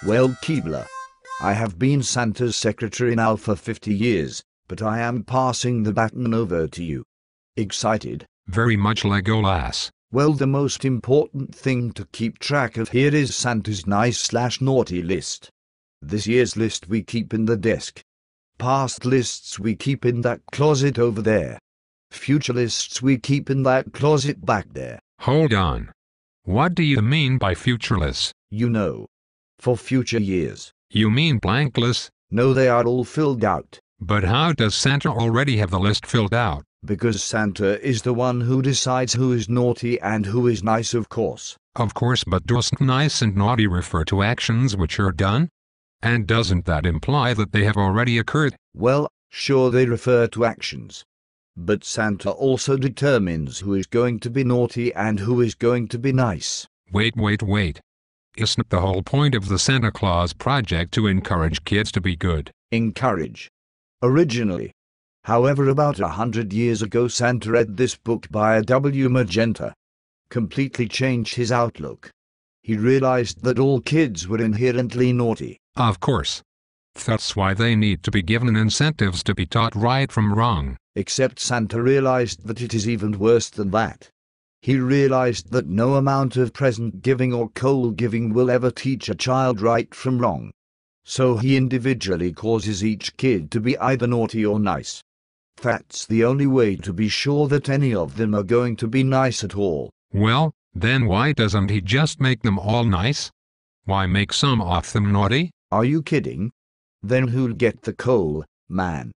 Well, Keebler, I have been Santa's secretary now for 50 years, but I am passing the baton over to you. Excited? Very much, Legolas. Well, the most important thing to keep track of here is Santa's nice/naughty list. This year's list we keep in the desk. Past lists we keep in that closet over there. Future lists we keep in that closet back there. Hold on. What do you mean by futureless? You know. For future years. You mean blankless? No, they are all filled out. But how does Santa already have the list filled out? Because Santa is the one who decides who is naughty and who is nice, of course. Of course, but doesn't nice and naughty refer to actions which are done? And doesn't that imply that they have already occurred? Well, sure, they refer to actions. But Santa also determines who is going to be naughty and who is going to be nice. Wait. Isn't the whole point of the Santa Claus project to encourage kids to be good? Encourage. Originally. However, about 100 years ago, Santa read this book by W. Magenta. Completely changed his outlook. He realized that all kids were inherently naughty. Of course. That's why they need to be given incentives to be taught right from wrong. Except Santa realized that it is even worse than that. He realized that no amount of present giving or coal giving will ever teach a child right from wrong. So he individually causes each kid to be either naughty or nice. That's the only way to be sure that any of them are going to be nice at all. Well, then why doesn't he just make them all nice? Why make some of them naughty? Are you kidding? Then who'll get the coal, man?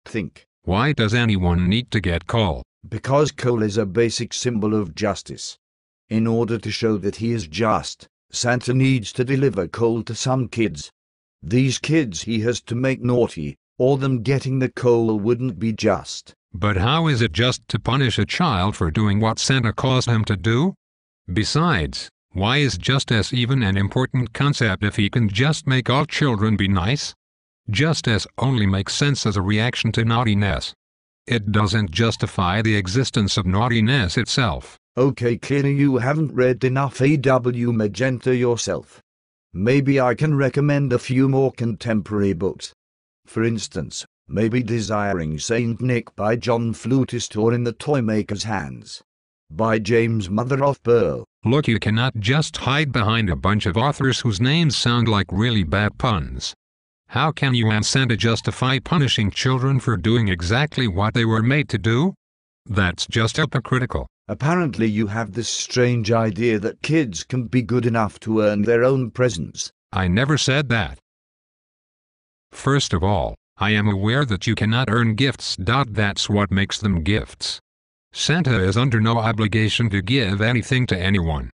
Think. Why does anyone need to get coal? Because coal is a basic symbol of justice. In order to show that he is just, Santa needs to deliver coal to some kids. These kids he has to make naughty, or them getting the coal wouldn't be just. But how is it just to punish a child for doing what Santa caused him to do? Besides, why is justice even an important concept if he can just make all children be nice? Justice only makes sense as a reaction to naughtiness. It doesn't justify the existence of naughtiness itself. Okay, clearly you haven't read enough A.W. Magenta yourself. Maybe I can recommend a few more contemporary books. For instance, maybe Desiring Saint Nick by John Flutist, or In the Toymaker's Hands by James Mother of Pearl. Look, you cannot just hide behind a bunch of authors whose names sound like really bad puns. How can you and Santa justify punishing children for doing exactly what they were made to do? That's just hypocritical. Apparently you have this strange idea that kids can be good enough to earn their own presents. I never said that. First of all, I am aware that you cannot earn gifts. That's what makes them gifts. Santa is under no obligation to give anything to anyone.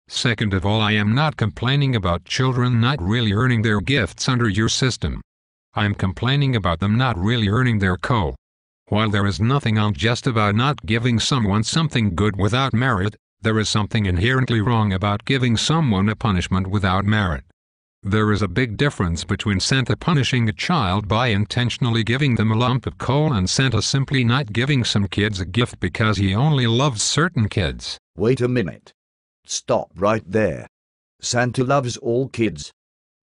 Second of all, I am not complaining about children not really earning their gifts under your system. I am complaining about them not really earning their coal. While there is nothing unjust about not giving someone something good without merit, there is something inherently wrong about giving someone a punishment without merit. There is a big difference between Santa punishing a child by intentionally giving them a lump of coal and Santa simply not giving some kids a gift because he only loves certain kids. Wait a minute. Stop right there. Santa loves all kids.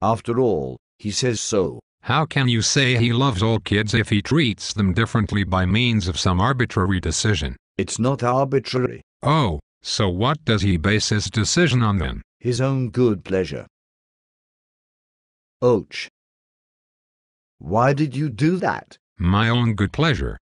After all, he says so. How can you say he loves all kids if he treats them differently by means of some arbitrary decision? It's not arbitrary. Oh, so what does he base his decision on then? His own good pleasure. Ouch. Why did you do that? My own good pleasure.